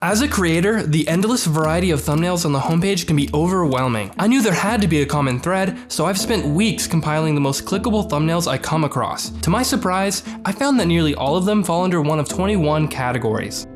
As a creator, the endless variety of thumbnails on the homepage can be overwhelming. I knew there had to be a common thread, so I've spent weeks compiling the most clickable thumbnails I come across. To my surprise, I found that nearly all of them fall under one of 21 categories.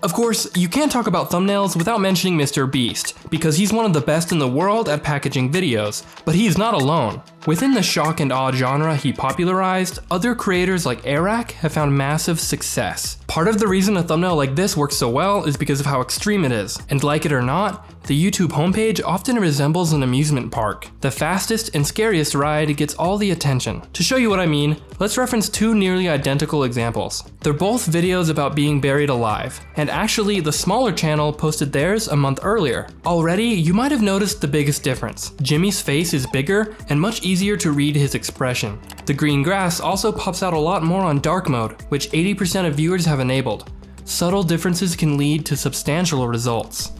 Of course, you can't talk about thumbnails without mentioning Mr. Beast, because he's one of the best in the world at packaging videos, but he's not alone. Within the shock and awe genre he popularized, other creators like Eric have found massive success. Part of the reason a thumbnail like this works so well is because of how extreme it is, and like it or not, the YouTube homepage often resembles an amusement park. The fastest and scariest ride gets all the attention. To show you what I mean, let's reference two nearly identical examples. They're both videos about being buried alive, and actually the smaller channel posted theirs a month earlier. Already, you might have noticed the biggest difference. Jimmy's face is bigger and much easier to read his expression. The green grass also pops out a lot more on dark mode, which 80% of viewers have enabled. Subtle differences can lead to substantial results.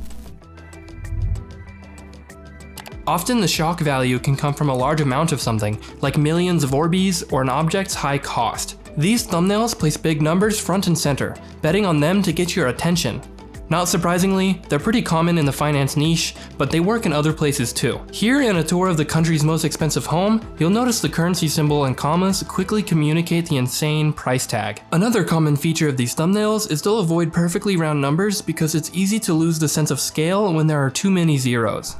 Often the shock value can come from a large amount of something, like millions of Orbeez or an object's high cost. These thumbnails place big numbers front and center, betting on them to get your attention. Not surprisingly, they're pretty common in the finance niche, but they work in other places too. Here in a tour of the country's most expensive home, you'll notice the currency symbol and commas quickly communicate the insane price tag. Another common feature of these thumbnails is they'll avoid perfectly round numbers because it's easy to lose the sense of scale when there are too many zeros.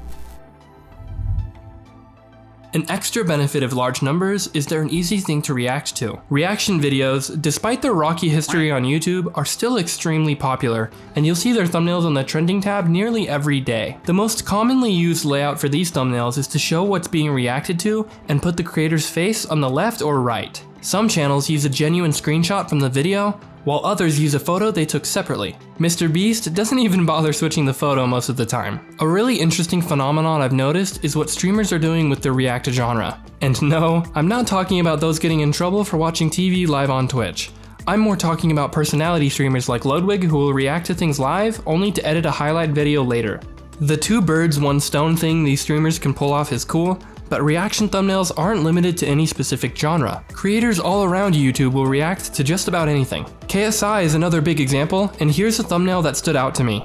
An extra benefit of large numbers is they're an easy thing to react to. Reaction videos, despite their rocky history on YouTube, are still extremely popular, and you'll see their thumbnails on the trending tab nearly every day. The most commonly used layout for these thumbnails is to show what's being reacted to and put the creator's face on the left or right. Some channels use a genuine screenshot from the video, while others use a photo they took separately. Mr. Beast doesn't even bother switching the photo most of the time. A really interesting phenomenon I've noticed is what streamers are doing with their React genre. And no, I'm not talking about those getting in trouble for watching TV live on Twitch. I'm more talking about personality streamers like Ludwig who will react to things live only to edit a highlight video later. The two birds one stone thing these streamers can pull off is cool, but reaction thumbnails aren't limited to any specific genre. Creators all around YouTube will react to just about anything. KSI is another big example, and here's a thumbnail that stood out to me.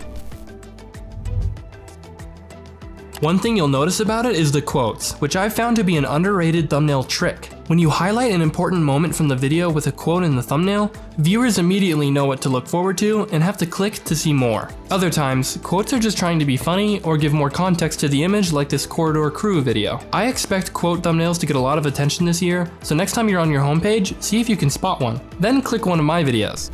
One thing you'll notice about it is the quotes, which I've found to be an underrated thumbnail trick. When you highlight an important moment from the video with a quote in the thumbnail, viewers immediately know what to look forward to and have to click to see more. Other times, quotes are just trying to be funny or give more context to the image, like this Corridor Crew video. I expect quote thumbnails to get a lot of attention this year, so next time you're on your homepage, see if you can spot one. Then click one of my videos.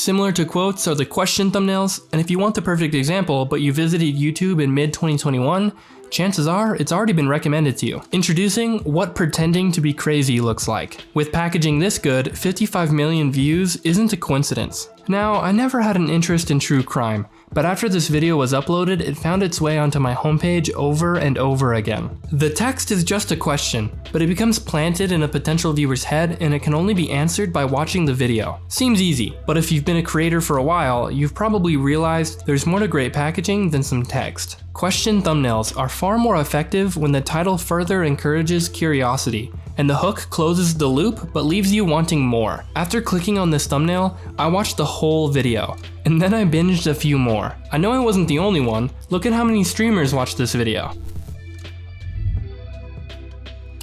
Similar to quotes are the question thumbnails, and if you want the perfect example but you visited YouTube in mid-2021, chances are it's already been recommended to you. Introducing what pretending to be crazy looks like. With packaging this good, 55 million views isn't a coincidence. Now, I never had an interest in true crime, but after this video was uploaded, it found its way onto my homepage over and over again. The text is just a question, but it becomes planted in a potential viewer's head and it can only be answered by watching the video. Seems easy, but if you've been a creator for a while, you've probably realized there's more to great packaging than some text. Question thumbnails are far more effective when the title further encourages curiosity, and the hook closes the loop but leaves you wanting more. After clicking on this thumbnail, I watched the whole video, and then I binged a few more. I know I wasn't the only one. Look at how many streamers watched this video.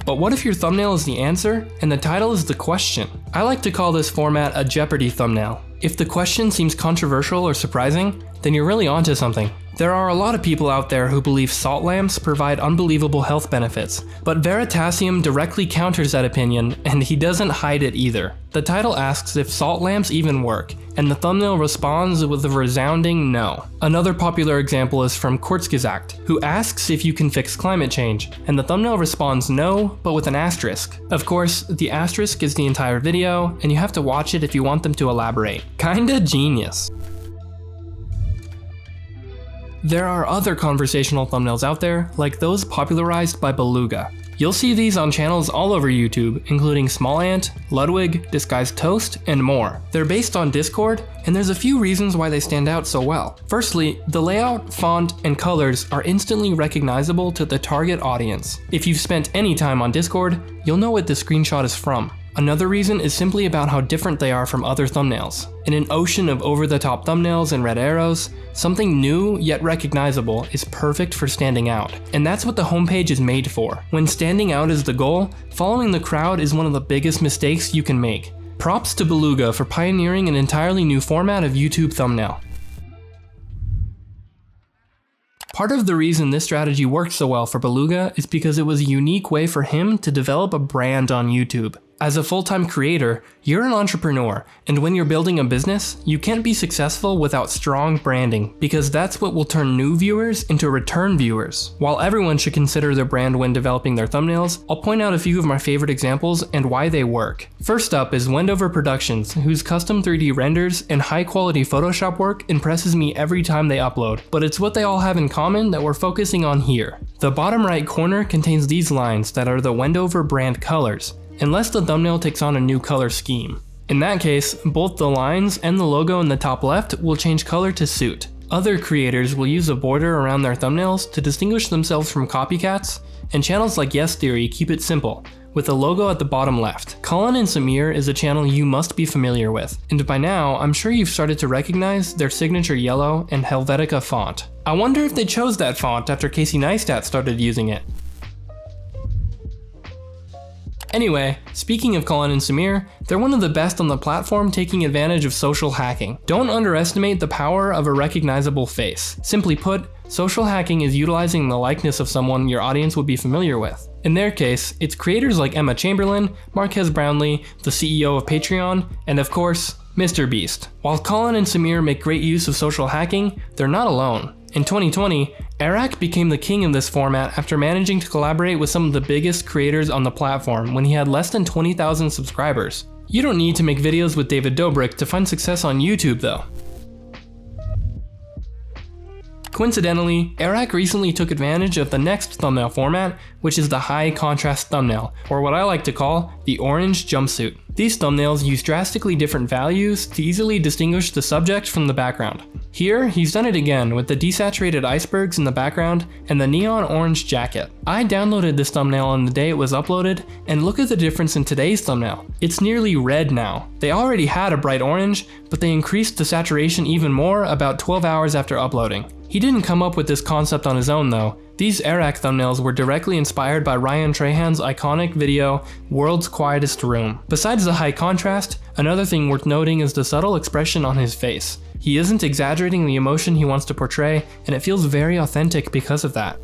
But what if your thumbnail is the answer and the title is the question? I like to call this format a Jeopardy thumbnail. If the question seems controversial or surprising, then you're really onto something. There are a lot of people out there who believe salt lamps provide unbelievable health benefits, but Veritasium directly counters that opinion, and he doesn't hide it either. The title asks if salt lamps even work, and the thumbnail responds with a resounding no. Another popular example is from Kurzgesagt, who asks if you can fix climate change, and the thumbnail responds no, but with an asterisk. Of course, the asterisk is the entire video, and you have to watch it if you want them to elaborate. Kinda genius. There are other conversational thumbnails out there, like those popularized by Beluga. You'll see these on channels all over YouTube, including Small Ant, Ludwig, Disguised Toast, and more. They're based on Discord, and there's a few reasons why they stand out so well. Firstly, the layout, font, and colors are instantly recognizable to the target audience. If you've spent any time on Discord, you'll know what the screenshot is from. Another reason is simply about how different they are from other thumbnails. In an ocean of over-the-top thumbnails and red arrows, something new yet recognizable is perfect for standing out. And that's what the homepage is made for. When standing out is the goal, following the crowd is one of the biggest mistakes you can make. Props to Beluga for pioneering an entirely new format of YouTube thumbnail. Part of the reason this strategy worked so well for Beluga is because it was a unique way for him to develop a brand on YouTube. As a full-time creator, you're an entrepreneur, and when you're building a business, you can't be successful without strong branding, because that's what will turn new viewers into return viewers. While everyone should consider their brand when developing their thumbnails, I'll point out a few of my favorite examples and why they work. First up is Wendover Productions, whose custom 3D renders and high-quality Photoshop work impresses me every time they upload, but it's what they all have in common that we're focusing on here. The bottom right corner contains these lines that are the Wendover brand colors, unless the thumbnail takes on a new color scheme. In that case, both the lines and the logo in the top left will change color to suit. Other creators will use a border around their thumbnails to distinguish themselves from copycats, and channels like Yes Theory keep it simple, with the logo at the bottom left. Colin and Samir is a channel you must be familiar with, and by now, I'm sure you've started to recognize their signature yellow and Helvetica font. I wonder if they chose that font after Casey Neistat started using it. Anyway, speaking of Colin and Samir, they're one of the best on the platform taking advantage of social hacking. Don't underestimate the power of a recognizable face. Simply put, social hacking is utilizing the likeness of someone your audience would be familiar with. In their case, it's creators like Emma Chamberlain, Marques Brownlee, the CEO of Patreon, and of course, Mr. Beast. While Colin and Samir make great use of social hacking, they're not alone. In 2020, Eric became the king of this format after managing to collaborate with some of the biggest creators on the platform when he had less than 20,000 subscribers. You don't need to make videos with David Dobrik to find success on YouTube though. Coincidentally, Eric recently took advantage of the next thumbnail format, which is the high contrast thumbnail, or what I like to call the orange jumpsuit. These thumbnails use drastically different values to easily distinguish the subject from the background. Here, he's done it again with the desaturated icebergs in the background and the neon orange jacket. I downloaded this thumbnail on the day it was uploaded, and look at the difference in today's thumbnail. It's nearly red now. They already had a bright orange, but they increased the saturation even more about 12 hours after uploading. He didn't come up with this concept on his own though. These Eric thumbnails were directly inspired by Ryan Trahan's iconic video, World's Quietest Room. Besides the high contrast, another thing worth noting is the subtle expression on his face. He isn't exaggerating the emotion he wants to portray, and it feels very authentic because of that.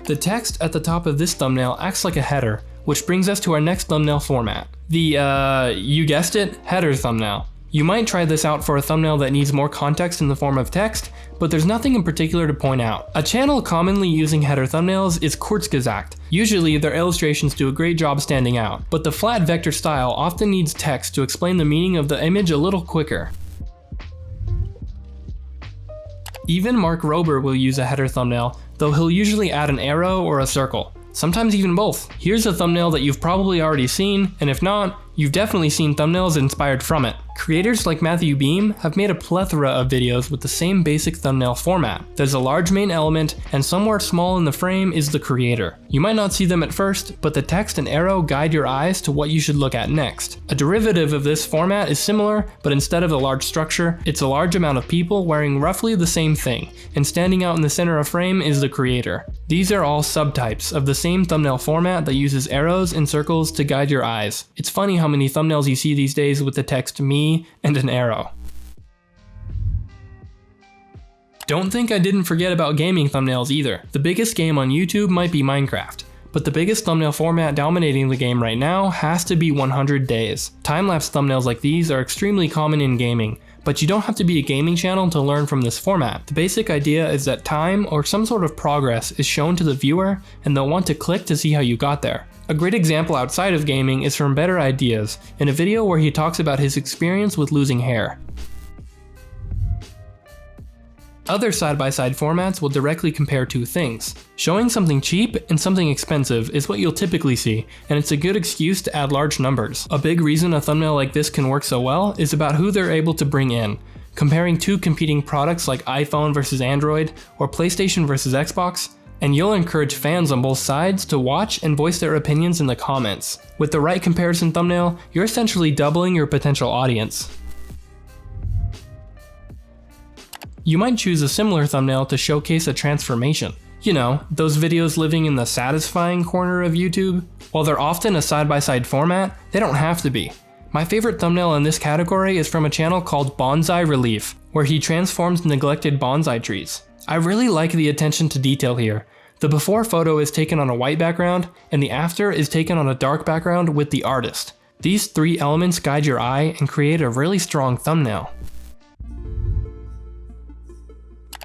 The text at the top of this thumbnail acts like a header, which brings us to our next thumbnail format. The, you guessed it, header thumbnail. You might try this out for a thumbnail that needs more context in the form of text, but there's nothing in particular to point out. A channel commonly using header thumbnails is Kurzgesagt. Usually their illustrations do a great job standing out, but the flat vector style often needs text to explain the meaning of the image a little quicker. Even Mark Rober will use a header thumbnail, though he'll usually add an arrow or a circle. Sometimes even both. Here's a thumbnail that you've probably already seen, and if not, you've definitely seen thumbnails inspired from it. Creators like Matthew Beam have made a plethora of videos with the same basic thumbnail format. There's a large main element, and somewhere small in the frame is the creator. You might not see them at first, but the text and arrow guide your eyes to what you should look at next. A derivative of this format is similar, but instead of a large structure, it's a large amount of people wearing roughly the same thing, and standing out in the center of frame is the creator. These are all subtypes of the same thumbnail format that uses arrows and circles to guide your eyes. It's funny how many thumbnails you see these days with the text me and an arrow. Don't think I didn't forget about gaming thumbnails either. The biggest game on YouTube might be Minecraft, but the biggest thumbnail format dominating the game right now has to be 100 days. Time-lapse thumbnails like these are extremely common in gaming, but you don't have to be a gaming channel to learn from this format. The basic idea is that time or some sort of progress is shown to the viewer, and they'll want to click to see how you got there. A great example outside of gaming is from Better Ideas, in a video where he talks about his experience with losing hair. Other side-by-side formats will directly compare two things. Showing something cheap and something expensive is what you'll typically see, and it's a good excuse to add large numbers. A big reason a thumbnail like this can work so well is about who they're able to bring in. Comparing two competing products like iPhone versus Android or PlayStation versus Xbox, and you'll encourage fans on both sides to watch and voice their opinions in the comments. With the right comparison thumbnail, you're essentially doubling your potential audience. You might choose a similar thumbnail to showcase a transformation. You know, those videos living in the satisfying corner of YouTube? While they're often a side-by-side format, they don't have to be. My favorite thumbnail in this category is from a channel called Bonsai Relief, where he transforms neglected bonsai trees. I really like the attention to detail here. The before photo is taken on a white background, and the after is taken on a dark background with the artist. These three elements guide your eye and create a really strong thumbnail.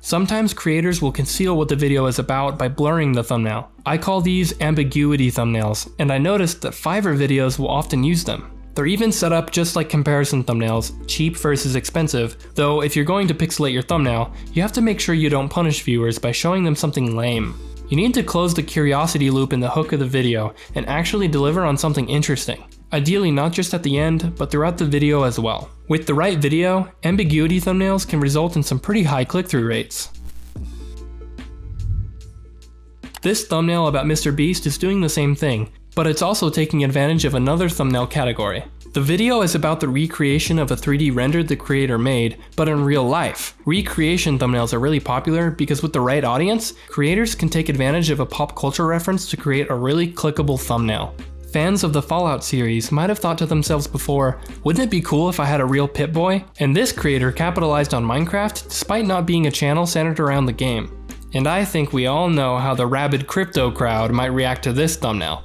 Sometimes creators will conceal what the video is about by blurring the thumbnail. I call these ambiguity thumbnails, and I noticed that Fiverr videos will often use them. They're even set up just like comparison thumbnails, cheap versus expensive, though if you're going to pixelate your thumbnail, you have to make sure you don't punish viewers by showing them something lame. You need to close the curiosity loop in the hook of the video and actually deliver on something interesting. Ideally not just at the end, but throughout the video as well. With the right video, ambiguity thumbnails can result in some pretty high click-through rates. This thumbnail about Mr. Beast is doing the same thing, but it's also taking advantage of another thumbnail category. The video is about the recreation of a 3D render the creator made, but in real life. Recreation thumbnails are really popular because with the right audience, creators can take advantage of a pop culture reference to create a really clickable thumbnail. Fans of the Fallout series might have thought to themselves before, wouldn't it be cool if I had a real Pip-Boy? And this creator capitalized on Minecraft despite not being a channel centered around the game. And I think we all know how the rabid crypto crowd might react to this thumbnail.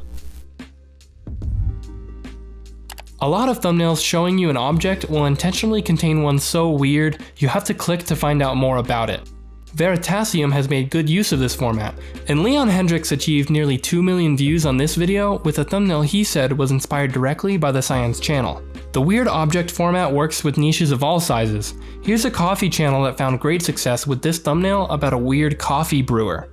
A lot of thumbnails showing you an object will intentionally contain one so weird, you have to click to find out more about it. Veritasium has made good use of this format, and Leon Hendricks achieved nearly 2 million views on this video with a thumbnail he said was inspired directly by the Science Channel. The weird object format works with niches of all sizes. Here's a coffee channel that found great success with this thumbnail about a weird coffee brewer.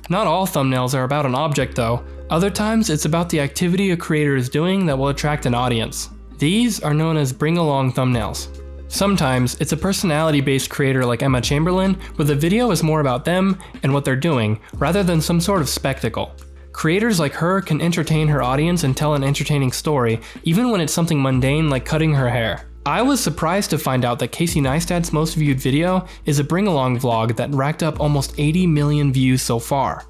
Not all thumbnails are about an object though. Other times it's about the activity a creator is doing that will attract an audience. These are known as bring-along thumbnails. Sometimes it's a personality-based creator like Emma Chamberlain, where the video is more about them and what they're doing, rather than some sort of spectacle. Creators like her can entertain her audience and tell an entertaining story, even when it's something mundane like cutting her hair. I was surprised to find out that Casey Neistat's most viewed video is a bring-along vlog that racked up almost 80 million views so far.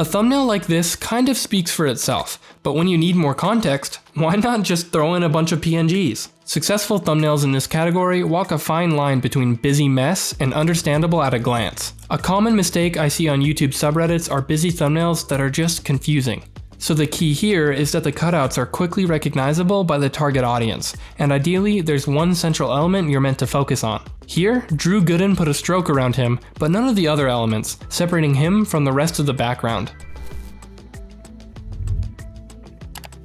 A thumbnail like this kind of speaks for itself, but when you need more context, why not just throw in a bunch of PNGs? Successful thumbnails in this category walk a fine line between busy mess and understandable at a glance. A common mistake I see on YouTube subreddits are busy thumbnails that are just confusing. So the key here is that the cutouts are quickly recognizable by the target audience, and ideally there's one central element you're meant to focus on. Here, Drew Gooden put a stroke around him, but none of the other elements, separating him from the rest of the background.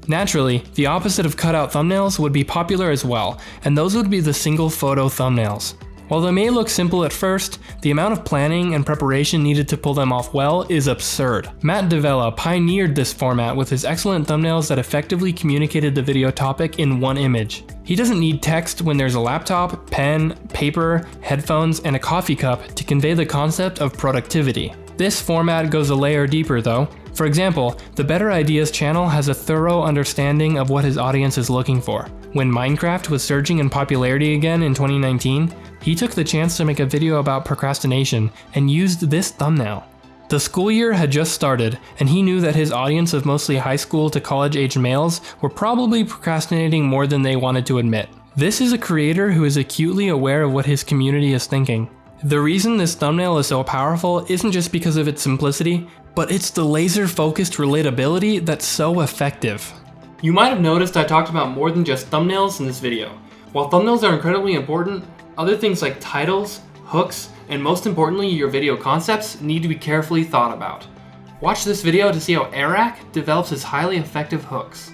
Naturally, the opposite of cutout thumbnails would be popular as well, and those would be the single photo thumbnails. While they may look simple at first, the amount of planning and preparation needed to pull them off well is absurd. Matt Davella pioneered this format with his excellent thumbnails that effectively communicated the video topic in one image. He doesn't need text when there's a laptop, pen, paper, headphones, and a coffee cup to convey the concept of productivity. This format goes a layer deeper though. For example, the Better Ideas channel has a thorough understanding of what his audience is looking for. When Minecraft was surging in popularity again in 2019, he took the chance to make a video about procrastination and used this thumbnail. The school year had just started, and he knew that his audience of mostly high school to college-age males were probably procrastinating more than they wanted to admit. This is a creator who is acutely aware of what his community is thinking. The reason this thumbnail is so powerful isn't just because of its simplicity, but it's the laser-focused relatability that's so effective. You might have noticed I talked about more than just thumbnails in this video. While thumbnails are incredibly important, other things like titles, hooks, and most importantly your video concepts need to be carefully thought about. Watch this video to see how Eric develops his highly effective hooks.